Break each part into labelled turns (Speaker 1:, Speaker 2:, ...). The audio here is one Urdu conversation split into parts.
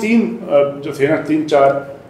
Speaker 1: 3-4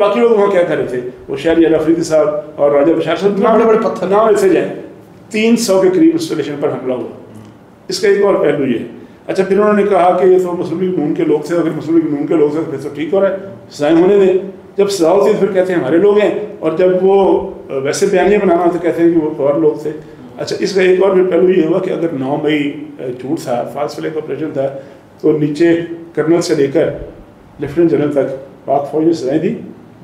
Speaker 1: باقی لوگ وہاں کیا کر رہے تھے, وہ شہریار افریدی صاحب اور راجہ بشار صاحب
Speaker 2: بڑے بڑے پتھر
Speaker 1: نام ایسے جائیں, 300 کے قریب انسٹالیشن پر حملہ ہوا. اس کا ایک اور پہلو یہ ہے. اچھا پھر انہوں نے کہا کہ یہ تو مسلم لیگ نون کے لوگ تھے, اگر مسلم لیگ نون کے لوگ تھے تو پھر تو ٹھیک ہو رہا ہے, سزائیں ہونے دیں. جب سزا ہوتی ہے پھر کہتے ہیں ہمارے لوگ ہیں, اور جب وہ ویسے بیانیہ بنانا تو کہتے ہیں کہ وہ اور لوگ تھے. اچھا اس کا ایک اور بھی پہلو یہ ہوا کہ اگر 9 مئی جھوٹ تھا, فالس فلیگ آپریشن تھا, تو نیچے کرنل سے لے کر لیفٹیننٹ جنرل تک پاک فوج نے سزائیں دی.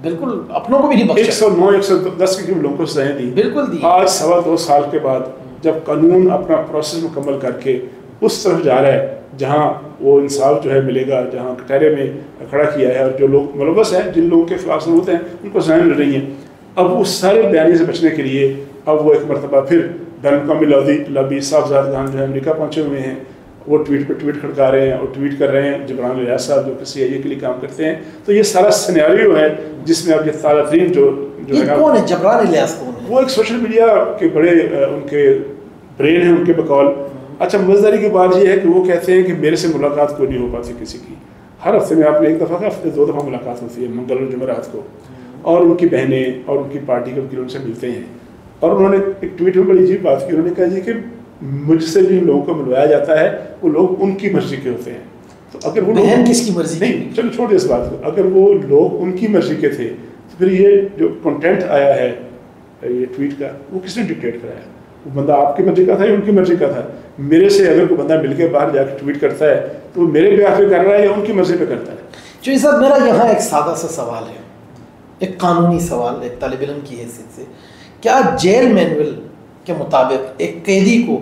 Speaker 2: بالکل, اپنوں کو بھی نہیں بخشا.
Speaker 1: 109 110 کے قریب لوگوں کو سزائیں دی.
Speaker 2: بالکل دی.
Speaker 1: آج 2.25 سال کے بعد جب قانون اپنا پروسیس مکمل کر کے اس طرف جا رہا ہے جہاں وہ انصاف جو ہے ملے گا, جہاں کٹہرے میں کھڑا کیا ہے, اور جو لوگ ملوث ہیں, جن لوگوں کے خلاف ثبوت ہیں, ان کو سزائیں مل رہی ہیں. اب اس سارے بیانیے سے بچنے کے لیے اب وہ ایک مرتبہ پھر بین الاقوامی لابی صاحبزاد خان جو ہے امریکہ پہنچے ہوئے ہیں, وہ ٹویٹ پہ ٹویٹ کھڑکا رہے ہیں اور ٹویٹ کر رہے ہیں. جبران الیاس صاحب جو کسی CIA کے لیے کام کرتے ہیں, تو یہ سارا سینیریو ہے جس میں اب یہ تازہ ترین جو ہے.
Speaker 2: کون ہے جبران الیاس؟ کون ہے
Speaker 1: وہ؟ ایک سوشل میڈیا کے بڑے ان کے برین ہیں ان کے بقول. اچھا مزداری کی بات یہ ہے کہ وہ کہتے ہیں کہ میرے سے ملاقات کوئی نہیں ہو پاتی کسی کی. ہر ہفتے میں آپ نے ایک دفعہ ہفتے 2 دفعہ ملاقات ہوتی ہے, منگل اور جمعرات کو, اور ان کی بہنیں اور ان کی پارٹی کے وکیل ان سے ملتے ہیں. اور انہوں نے ایک ٹویٹ میں بڑی عجیب بات کی. انہوں نے کہا جی کہ مجھ سے جن لوگوں کو ملوایا جاتا ہے وہ لوگ ان کی مرضی کے ہوتے ہیں. تو اگر وہ
Speaker 2: بہن کس کی مرضی؟
Speaker 1: نہیں, چلو چھوڑ دیں اس بات کو. اگر وہ لوگ ان کی مرضی کے تھے تو پھر یہ جو کنٹینٹ آیا ہے یہ ٹویٹ کا, وہ کس نے ڈکٹیٹ کرایا؟ وہ بندہ آپ کی مرضی کا تھا یا ان کی مرضی کا تھا؟ میرے سے اگر کوئی بندہ مل کے باہر جا کے ٹویٹ کرتا ہے تو وہ میرے بیاہ پہ کر رہا ہے یا ان کی مرضی پہ کرتا ہے؟
Speaker 2: جو صاحب میرا یہاں ایک سادہ سا سوال ہے, ایک قانونی سوال, ایک طالب علم کی حیثیت سے. کیا جیل مینول کے مطابق ایک قیدی کو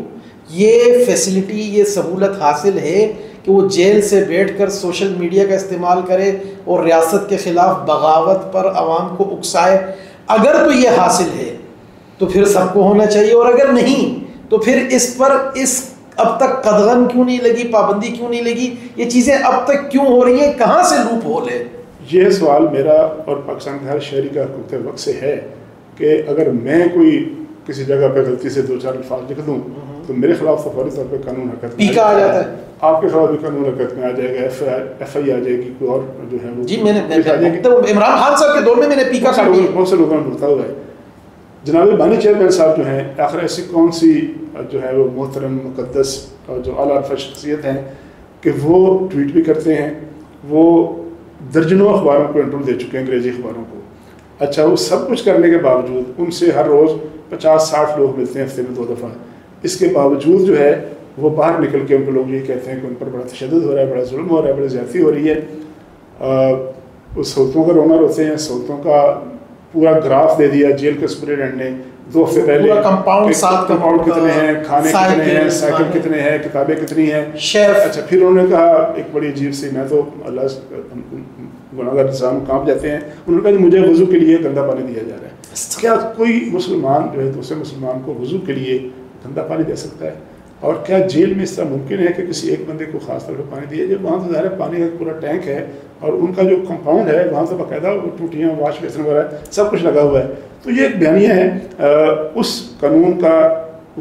Speaker 2: یہ فیسلٹی, یہ سہولت حاصل ہے کہ وہ جیل سے بیٹھ کر سوشل میڈیا کا استعمال کرے اور ریاست کے خلاف بغاوت پر عوام کو اکسائے؟ اگر تو یہ حاصل ہے تو پھر سب کو ہونا چاہیے, اور اگر نہیں تو پھر اس پر اب تک قدغن کیوں نہیں لگی, پابندی کیوں نہیں لگی, یہ چیزیں اب تک کیوں ہو رہی ہیں, کہاں سے لوپ ہول ہے؟
Speaker 1: یہ سوال میرا اور پاکستان کے ہر شہری کا حکومت وقت سے ہے کہ اگر میں کوئی کسی جگہ پہ غلطی سے 2-4 الفاظ لکھ دوں تو میرے خلاف تو فوری طور پہ قانون حرکت میں
Speaker 2: آ جاتا ہے.
Speaker 1: آپ کے خلاف بھی قانون حرکت میں آ جائے گا, FI آ جائے گی, کوئی اور جو ہے وہ.
Speaker 2: جی میں نے عمران خان صاحب کے دور میں نے پیکا کر دیا.
Speaker 1: بہت سے لوگوں نے بڑھتا ہوا ہے. جناب بانی چیئرمین صاحب جو ہیں, آخر ایسی کون سی جو ہے وہ محترم مقدس اور جو اعلیٰ عرفہ شخصیت ہیں کہ وہ ٹویٹ بھی کرتے ہیں, وہ درجنوں اخباروں کو انٹرویو دے چکے ہیں, انگریزی اخباروں کو. اچھا وہ سب کچھ کرنے کے باوجود ان سے ہر روز 50-60 لوگ ملتے ہیں ہفتے میں 2 دفعہ. اس کے باوجود جو ہے وہ باہر نکل کے ان کو لوگ یہ کہتے ہیں کہ ان پر بڑا تشدد ہو رہا ہے, بڑا ظلم ہو رہا ہے, بڑی زیادتی ہو رہی ہے. اس سہولتوں کا رونر ہوتے ہیں, سہولتوں کا پورا گراف دے دیا جیل کے سپرنٹینڈنٹ نے 2 ہفتے پہلے. کمپاؤنڈ کتنے ہیں, کھانے کتنے ہیں, سائیکل کتنے ہیں, کتابیں کتنی ہیں. اچھا پھر انہوں نے کہا ایک بڑی عجیب سی, میں تو اللہ گناہگار نظام کانپ جاتے ہیں, انہوں نے کہا مجھے وضو کے لیے گندا پانی دیا جا رہا ہے. کیا کوئی مسلمان جو ہے دوسرے مسلمان کو وضو کے لیے گندا پانی دے سکتا ہے؟ اور کیا جیل میں اس طرح ممکن ہے کہ کسی ایک بندے کو خاص طور پہ پانی دیا جائے؟ وہاں تو ظاہر ہے پانی کا پورا ٹینک ہے, اور ان کا جو کمپاؤنڈ ہے وہاں تو باقاعدہ ٹوٹیاں, واش بیسن وغیرہ سب کچھ لگا ہوا ہے. تو یہ ایک بیانیہ ہے اس قانون کا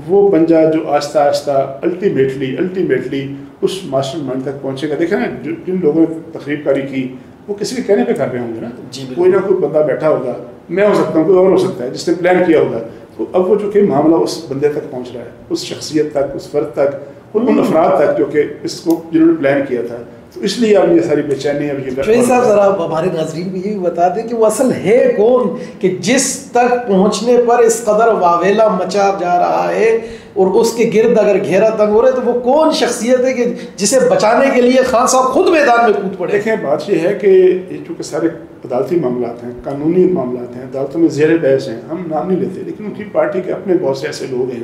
Speaker 1: وہ پنجہ جو آہستہ آہستہ الٹیمیٹلی اس ماسٹر مائنڈ تک پہنچے گا. دیکھیں نا جن لوگوں نے تقریب کاری کی وہ کسی کے کہنے پہ کر رہے ہوں گے نا, کوئی نہ کوئی بندہ بیٹھا ہوگا, میں ہو سکتا ہوں, کوئی اور ہو سکتا ہے جس نے پلان کیا ہوگا. تو اب وہ جو کہ معاملہ اس بندے تک پہنچ رہا ہے, اس شخصیت تک, اس فرد تک, ان افراد تک جو کہ اس کو جنہوں نے پلان کیا تھا. تو اس لیے اب یہ ساری بے چینی اب یہ
Speaker 2: صاحب ذرا ہمارے ناظرین کو یہ بھی بتا دیں کہ وہ اصل ہے کون کہ جس تک پہنچنے پر اس قدر واویلا مچا جا رہا ہے اور اس کے گرد اگر گھیرا تنگ ہو رہا ہے, تو وہ کون شخصیت ہے کہ جسے بچانے کے لیے خان صاحب خود میدان میں کود پڑے؟
Speaker 1: دیکھیں بات یہ ہے کہ یہ چونکہ سارے عدالتی معاملات ہیں, قانونی معاملات ہیں, عدالتوں میں زیر بحث ہیں, ہم نام نہیں لیتے, لیکن ان کی پارٹی کے اپنے بہت سے ایسے لوگ ہیں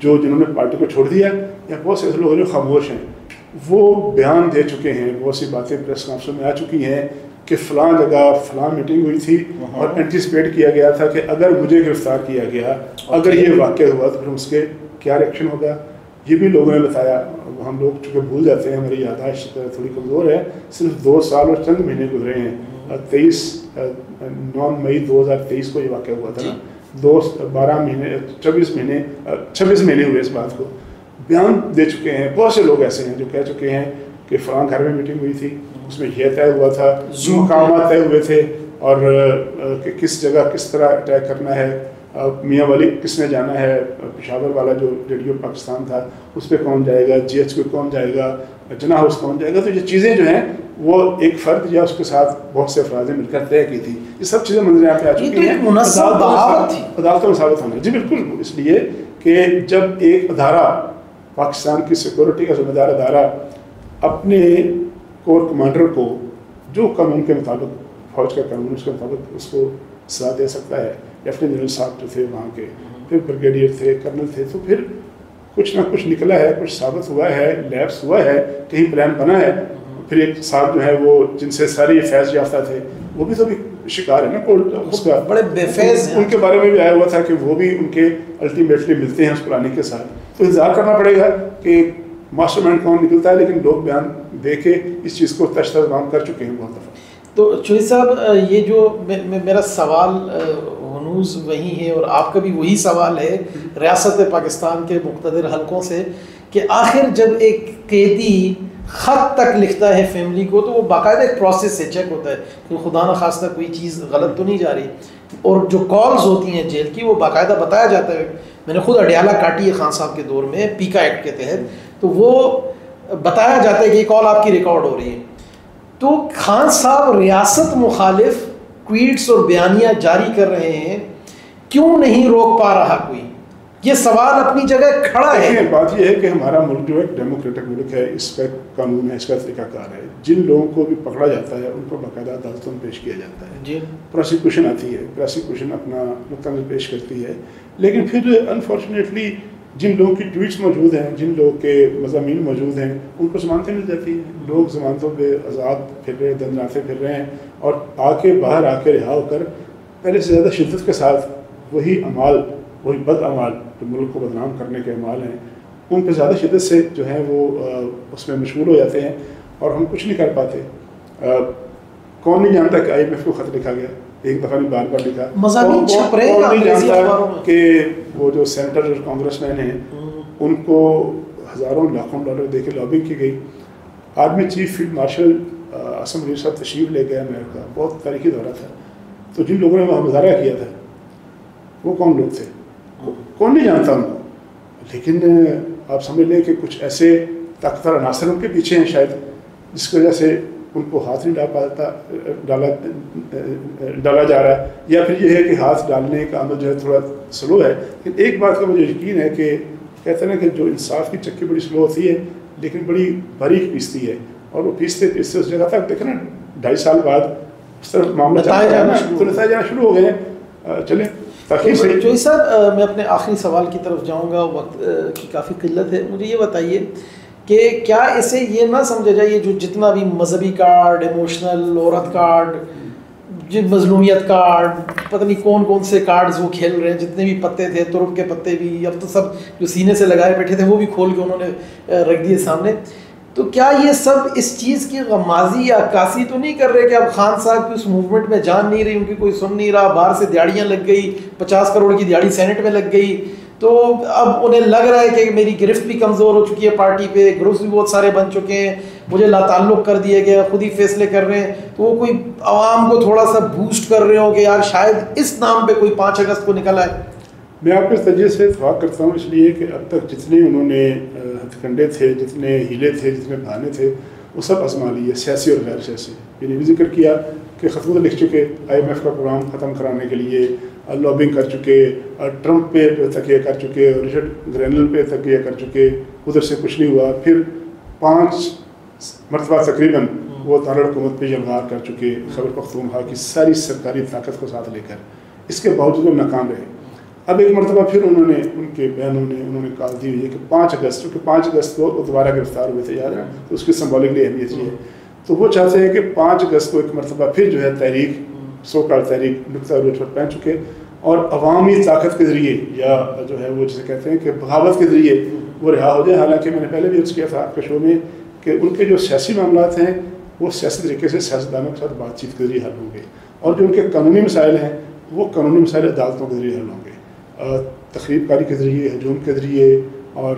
Speaker 1: جنہوں نے پارٹی کو چھوڑ دیا, یا بہت سے ایسے لوگ جو خاموش ہیں. وہ بیان دے چکے ہیں, بہت سی باتیں پریس کانفرنس میں آ چکی ہیں کہ فلاں جگہ فلاں میٹنگ ہوئی تھی اور اینٹیسپیٹ کیا گیا تھا کہ اگر مجھے گرفتار کیا گیا, اگر یہ واقع ہوا تو پھر اس کے کیا ریئیکشن ہوگا. یہ بھی لوگوں نے بتایا. ہم لوگ چونکہ بھول جاتے ہیں, ہماری یادداشت تھوڑی کمزور ہے. صرف 2 سال اور چند مہینے گزرے ہیں. 9 مئی 2023 کو یہ واقع ہوا تھا نا. 26 مہینے ہوئے اس بات کو. بیان دے چکے ہیں, بہت سے لوگ ایسے ہیں جو کہہ چکے ہیں کہ فلاں گھر میں میٹنگ ہوئی تھی، اس میں یہ طے ہوا تھا، مقامات طے ہوئے تھے، اور کہ کس جگہ کس طرح اٹیک کرنا ہے، میاں والی کس نے جانا ہے، پشاور والا جو ریڈیو پاکستان تھا اس پہ کون جائے گا، جی ایچ پہ کون جائے گا، جناح ہاؤس کون جائے گا. تو یہ چیزیں جو ہیں وہ ایک فرد یا اس کے ساتھ بہت سے افراد نے مل کر طے کی تھی. یہ سب چیزیں منظر عام پہ آ چکی ہیں. عدالتوں میں ثابت ہونا. جی بالکل، اس لیے کہ جب ایک ادارہ پاکستان کی سیکورٹی کا ذمہ دار ادارہ اپنے کور کمانڈر کو جو قانون کے مطابق، فوج کا قانون اس کے مطابق اس کو سزا دے سکتا ہے، لیفٹیننٹ جنرل صاحب جو تھے وہاں کے، پھر بریگیڈیئر تھے، کرنل تھے، تو پھر کچھ نہ کچھ نکلا ہے، کچھ ثابت ہوا ہے، لیپس ہوا ہے، کہیں پلان بنا ہے. پھر ایک صاحب جو ہے وہ جن سے ساری فیض یافتہ تھے وہ بھی تو بھی شکار ہے نا کورٹ اس کا،
Speaker 2: بڑے بے فیض ہیں.
Speaker 1: ان کے بارے میں بھی آیا ہوا تھا کہ وہ بھی ان کے الٹیمیٹلی ملتے ہیں اس پرانی کے ساتھ. تو انتظار کرنا پڑے گا کہ ماسٹر مائنڈ کون نکلتا ہے، لیکن لوگ بیان دے کے اس چیز کو تشت تمام کر چکے ہیں بہت دفعہ.
Speaker 2: تو چوہی صاحب یہ جو میرا سوال ہنوز وہی ہے، اور آپ کا بھی وہی سوال ہے ریاست پاکستان کے مقتدر حلقوں سے، کہ آخر جب ایک قیدی خط تک لکھتا ہے فیملی کو تو وہ باقاعدہ ایک پروسیس سے چیک ہوتا ہے کہ خدا نخواستہ کوئی چیز غلط تو نہیں جا رہی، اور جو کالز ہوتی ہیں جیل کی وہ باقاعدہ بتایا جاتا ہے. میں نے خود اڈیالہ کاٹی ہے خان صاحب کے دور میں پیکا ایکٹ کے تحت، تو وہ بتایا جاتا ہے کہ یہ کال آپ کی ریکارڈ ہو رہی ہے. تو خان صاحب ریاست مخالف ٹویٹس اور بیانیہ جاری کر رہے ہیں، کیوں نہیں روک پا رہا کوئی؟ یہ سوال اپنی جگہ کھڑا ہے.
Speaker 1: بات یہ ہے کہ ہمارا ملک جو ایک ڈیموکریٹک ملک ہے، اس کا قانون ہے، اس کا طریقہ کار ہے. جن لوگوں کو بھی پکڑا جاتا ہے ان کو باقاعدہ عدالتوں میں پیش کیا جاتا ہے.
Speaker 2: جی
Speaker 1: پروسیکیوشن آتی ہے، پروسیکیوشن اپنا نقطہ نظر پیش کرتی ہے. لیکن پھر انفارچونیٹلی جن لوگوں کی ٹویٹس موجود ہیں، جن لوگوں کے مضامین موجود ہیں، ان کو ضمانتیں مل جاتی ہیں. لوگ ضمانتوں پہ آزاد پھر رہے ہیں، دندناتے پھر رہے ہیں، اور باہر آ کے رہا ہو کر پہلے سے زیادہ شدت کے ساتھ وہی اعمال، وہی بد اعمال جو ملک کو بدنام کرنے کے اعمال ہیں، ان پہ زیادہ شدت سے جو ہیں وہ اس میں مشغول ہو جاتے ہیں، اور ہم کچھ نہیں کر پاتے. کون نہیں جانتا کہ IMF کو خط لکھا گیا، ایک دفعہ نہیں بار بار لکھا.
Speaker 2: مضامین چھپ رہے ہیں.
Speaker 1: کون نہیں جانتا کہ وہ جو سینیٹر اور کانگریس مین ہیں ان کو ہزاروں لاکھوں ڈالر دے کے لابنگ کی گئی. Army chief field marshal assembly صاحب تشریف لے گئے امریکہ، بہت تاریخی دورہ تھا. تو جن لوگوں نے وہاں مظاہرہ کیا تھا وہ کون لوگ تھے؟ کون نہیں جانتا ان کو. لیکن آپ سمجھ لیں کہ کچھ ایسے طاقتور عناصر ان کے پیچھے ہیں شاید، جس کی وجہ سے ان کو ہاتھ نہیں ڈالا جا رہا ہے، یا پھر یہ ہے کہ ہاتھ ڈالنے کا عمل جو ہے تھوڑا سلو ہے. لیکن ایک بات کا مجھے یقین ہے کہ کہتے ہیں نا کہ جو انصاف کی چکی بڑی سلو ہوتی ہے لیکن بڑی باریک پیستی ہے، اور وہ پیستے اس جگہ تک دیکھیں نا 2.5 سال بعد اس طرح معاملہ نتائج جانا شروع ہو گئے ہیں. چلیں
Speaker 2: چوہی صاحب، میں اپنے آخری سوال کی طرف جاؤں گا، وقت کی کافی قلت ہے. مجھے یہ بتائیے کہ کیا اسے یہ نہ سمجھا جائے یہ جو جتنا بھی مذہبی کارڈ، ایموشنل، عورت کارڈ، مظلومیت کارڈ، پتہ نہیں کون کون سے کارڈز وہ کھیل رہے ہیں، جتنے بھی پتے تھے، ترک کے پتے بھی، اب تو سب جو سینے سے لگائے بیٹھے تھے وہ بھی کھول کے انہوں نے رکھ دیے سامنے. تو کیا یہ سب اس چیز کی غمازی یا عکاسی تو نہیں کر رہے کہ اب خان صاحب کی اس موومنٹ میں جان نہیں رہی، ان کی کوئی سن نہیں رہا، باہر سے دیہڑیاں لگ گئی، 50 کروڑ کی دیہڑی سینٹ میں لگ گئی، تو اب انہیں لگ رہا ہے کہ میری گرفت بھی کمزور ہو چکی ہے پارٹی پہ، گروپس بھی بہت سارے بن چکے ہیں، مجھے لا تعلق کر دیا گیا، خود ہی فیصلے کر رہے ہیں. تو وہ کوئی عوام کو تھوڑا سا بوسٹ کر رہے ہوں کہ یار شاید اس نام پہ کوئی 5 اگست کو نکل آئے.
Speaker 1: میں آپ کے تجزیے سے اتفاق کرتا ہوں، اس لیے کہ اب تک جتنے انہوں نے ہتھ کنڈے تھے، جتنے ہیلے تھے، جتنے بہانے تھے، وہ سب آزما لیے، سیاسی اور غیر سیاسی. یعنی بھی ذکر کیا کہ خطوط لکھ چکے IMF کا پروگرام ختم کرانے کے لیے، لابنگ کر چکے، ٹرمپ پہ جو تکیہ کر چکے، رچرڈ گرینل پہ تکیہ کر چکے، ادھر سے کچھ نہیں ہوا. پھر 5 مرتبہ تقریباً وہ دار حکومت پہ یلغار کر چکے، خیبر پختونخوا کی ساری سرکاری طاقت کو ساتھ لے کر. اس کے باوجود وہ ناکام رہے. اب ایک مرتبہ پھر انہوں نے، ان کے بہنوں نے، انہوں نے کال دی ہوئی ہے کہ 5 اگست، کیونکہ 5 اگست کو وہ دوبارہ گرفتار ہوئے تھے، یاد ہے نا، تو اس کی سمبولکلی اہمیت یہ ہے. تو وہ چاہتے ہیں کہ 5 اگست کو ایک مرتبہ پھر جو ہے تحریک، سو کال تحریک نقطہ عروج پر پہنچ چکے، اور عوامی طاقت کے ذریعے یا جو ہے وہ جسے کہتے ہیں کہ بغاوت کے ذریعے وہ رہا ہو جائے. حالانکہ میں نے پہلے بھی عرض کیا تھا آپ کے شو میں کہ ان کے جو سیاسی معاملات ہیں وہ سیاسی طریقے سے سیاستدانوں کے ساتھ بات چیت کے ذریعے حل ہوں گے، اور جو ان کے قانونی مسائل ہیں وہ قانونی مسائل عدالتوں کے ذریعے حل ہوں گے. تخریب کاری کے ذریعے، ہجوم کے ذریعے، اور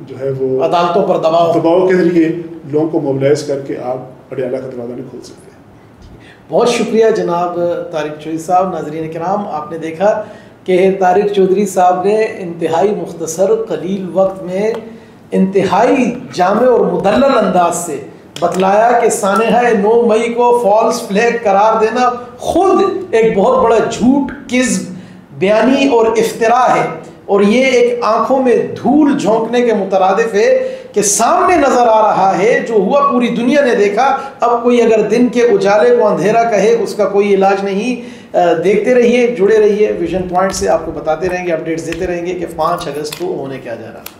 Speaker 1: جو ہے وہ
Speaker 2: عدالتوں پر دباؤ
Speaker 1: کے ذریعے لوگوں کو موبلائز کر کے آپ اڈیالہ کا دروازہ نہیں کھول سکتے.
Speaker 2: بہت شکریہ جناب طارق چودھری صاحب. ناظرین کرام، آپ نے دیکھا کہ طارق چودھری صاحب نے انتہائی مختصر قلیل وقت میں انتہائی جامع اور مدلل انداز سے بتلایا کہ سانحہ 9 مئی کو فالس فلیگ قرار دینا خود ایک بہت بڑا جھوٹ، کذب، بیانی اور افتراء ہے، اور یہ ایک آنکھوں میں دھول جھونکنے کے مترادف ہے کہ سامنے نظر آ رہا ہے جو ہوا پوری دنیا نے دیکھا. اب کوئی اگر دن کے اجالے کو اندھیرا کہے اس کا کوئی علاج نہیں. دیکھتے رہیے، جڑے رہیے ویژن پوائنٹ سے، آپ کو بتاتے رہیں گے، اپڈیٹس دیتے رہیں گے کہ 5 اگست کو ہونے کیا جا رہا ہے.